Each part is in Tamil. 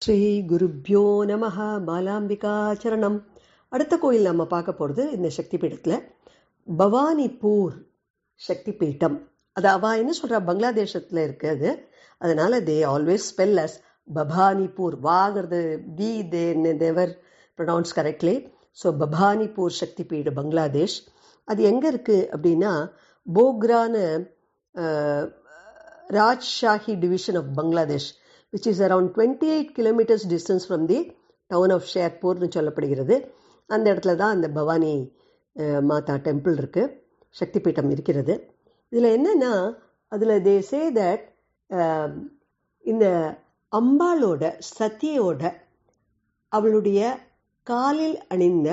ஸ்ரீ குருப்யோ நமஹ. பாலாம்பிகா சரணம். அடுத்த கோயில் நம்ம பார்க்க போகிறது இந்த சக்தி பீடத்தில் பவானிபூர் சக்தி பீட்டம். அது அவள் என்ன சொல்கிறா, பங்களாதேஷத்தில் இருக்குது. அதனால் they always spell as Bhawanipur. வாங்கிறது we they never pronounce correctly. So Bhawanipur Shakti Peeth Bangladesh. அது எங்கே இருக்குது அப்படின்னா, போக்ரான்னு Rajshahi division of Bangladesh, which is around 28 kilometers distance from the town of ஷேர்பூர்னு சொல்லப்படுகிறது. அந்த இடத்துல தான் அந்த பவானி மாதா டெம்பிள் இருக்குது, சக்தி பீட்டம் இருக்கிறது. இதில் என்னென்னா, அதில் தே சே தட் இந்த அம்பாளோட சத்தியோட அவளுடைய காலில் அணிந்த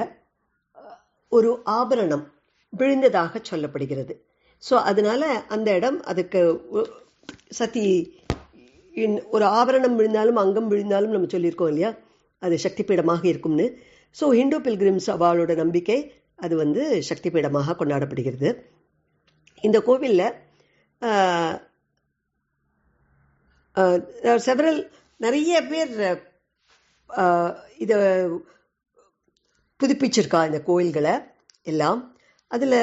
ஒரு ஆபரணம் விழுந்ததாக சொல்லப்படுகிறது. ஸோ அதனால் அந்த இடம் அதுக்கு சதி ஒரு ஆபரணம் விழுந்தாலும் அங்கம் விழுந்தாலும் நம்ம சொல்லியிருக்கோம் இல்லையா, அது சக்தி பீடமாக இருக்கும்னு. ஸோ ஹிந்து பில்கிரிம்ஸ் அவளோட நம்பிக்கை அது சக்தி பீடமாக கொண்டாடப்படுகிறது. இந்த கோவிலில் செவரல் நிறைய பேர் இதை புதுப்பிச்சிருக்கா இந்த கோயில்களை எல்லாம். அதில்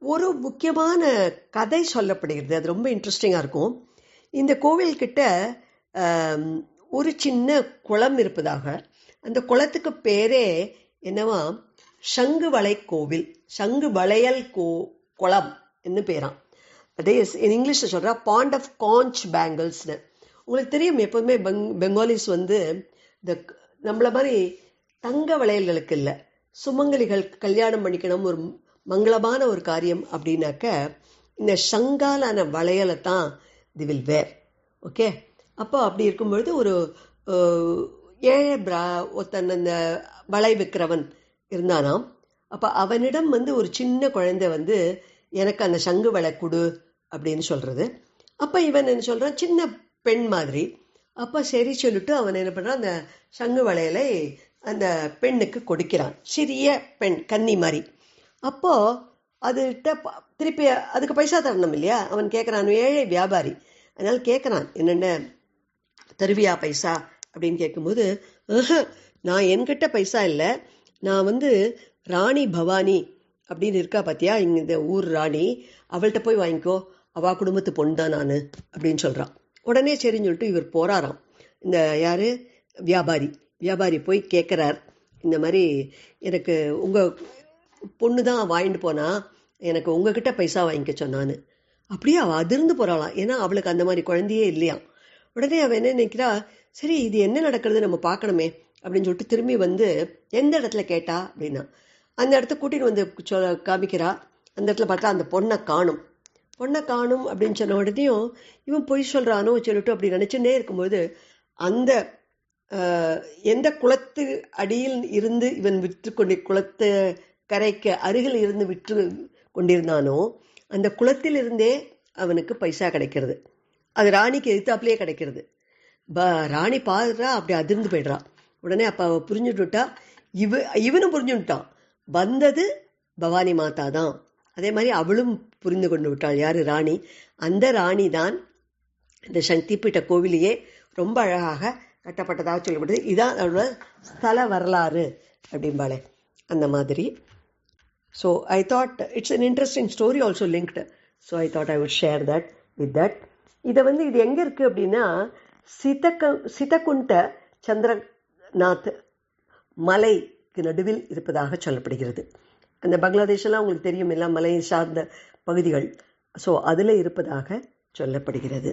ஒரு முக்கியமான கதை சொல்லப்படுகிறது, அது ரொம்ப இன்ட்ரெஸ்டிங்காக இருக்கும். இந்த கோவில்கிட்ட ஒரு சின்ன குளம் இருப்பதாக, அந்த குளத்துக்கு பேரே என்னவா, சங்கு வளை கோவில், சங்கு வளையல் குளம் என்ன பேராம். அதே இங்கிலீஷில் சொல்கிறா பாண்ட் ஆஃப் காஞ்ச் பேங்கிள்ஸ்னு. உங்களுக்கு தெரியும், எப்போதுமே பெங்காலிஸ் இந்த நம்மளை மாதிரி தங்க வளையல்களுக்கு இல்லை, சுமங்கலிகள் கல்யாணம் பண்ணிக்கணும், ஒரு மங்களமான ஒரு காரியம் அப்படின்னாக்க இந்த சங்காலான வளையலை தான் தி வில் வேர். ஓகே, அப்போ அப்படி இருக்கும்பொழுது ஒரு ஏழை ஒருத்தன் அந்த வளை விற்கிறவன் இருந்தானாம். அப்போ அவனிடம் ஒரு சின்ன குழந்தை எனக்கு அந்த சங்கு வளை கொடு அப்படின்னு சொல்கிறது. அப்போ இவன் என்ன சொல்கிறான், சின்ன பெண் மாதிரி. அப்போ சரி சொல்லிட்டு அவன் என்ன பண்ணுறான், அந்த சங்கு வளையலை அந்த பெண்ணுக்கு கொடுக்கிறான், சிறிய பெண் கன்னி மாதிரி. அப்போது அதுகிட்ட திருப்பி அதுக்கு பைசா தரணும் இல்லையா, அவன் கேட்குறான், ஏழை வியாபாரி, அதனால் கேட்குறான், என்னென்ன தருவியா பைசா அப்படின்னு கேட்கும்போது, நான் என்கிட்ட பைசா இல்லை, நான் ராணி பவானி அப்படின்னு இருக்கா பார்த்தியா, இங்கே இந்த ஊர் ராணி, அவள்கிட்ட போய் வாங்கிக்கோ, அவள் குடும்பத்து பொண்ணு தான் நான் அப்படின்னு சொல்கிறான். உடனே சரின்னு சொல்லிட்டு இவர் போகிறாராம். இந்த யார், வியாபாரி போய் கேட்குறார், இந்த மாதிரி எனக்கு உங்கள் பொண்ணு தான் வாங்கிட்டு போனா, எனக்கு உங்ககிட்ட பைசா வாங்கிக்க சொன்னான்னு. அப்படியே அவள் அதிர்ந்து போகிறாளாம், ஏன்னா அவளுக்கு அந்த மாதிரி குழந்தையே இல்லையாம். உடனே அவள் என்ன நினைக்கிறா, சரி இது என்ன நடக்கிறது நம்ம பார்க்கணுமே அப்படின்னு சொல்லிட்டு திரும்பி எந்த இடத்துல கேட்டா அப்படின்னா, அந்த இடத்த கூட்டின்னு காமிக்கிறா. அந்த இடத்துல பார்த்தா அந்த பொண்ணை காணும் அப்படின்னு சொன்ன உடனேயும் இவன் பொய் சொல்கிறானோ சொல்லிட்டு அப்படி நினச்சுட்டே இருக்கும்போது, அந்த எந்த குளத்து அடியில் இருந்து இவன் குளத்து கரைக்கு அருகில் இருந்து விற்று கொண்டிருந்தானோ அந்த குளத்திலிருந்தே அவனுக்கு பைசா கிடைக்கிறது. அது ராணிக்கு எதிர்த்தாப்புலேயே கிடைக்கிறது. ராணி பாடுறா, அப்படி அதிர்ந்து போய்ட்றான். உடனே அப்போ அவள் புரிஞ்சுட்டுட்டா, இவனும் புரிஞ்சுட்டான், வந்தது பவானி மாதா தான். அதே மாதிரி அவளும் புரிந்து கொண்டு விட்டாள், யார், ராணி. அந்த ராணி தான் இந்த சக்தி பீட்ட கோவிலையே ரொம்ப அழகாக கட்டப்பட்டதாக சொல்லப்படுது. இதான் அவளோட ஸ்தல வரலாறு அப்படிம்பாளே, அந்த மாதிரி. So I thought it's an interesting story also linked. So I thought I would share that with that. இது எங்கே இருக்குது அப்படின்னா, சிதகுண்ட சந்திரநாத் மலைக்கு நடுவில் இருப்பதாக சொல்லப்படுகிறது. அந்த பங்களாதேஷெல்லாம் உங்களுக்கு தெரியும், எல்லாம் மலை சார்ந்த பகுதிகள். ஸோ அதில் இருப்பதாக சொல்லப்படுகிறது.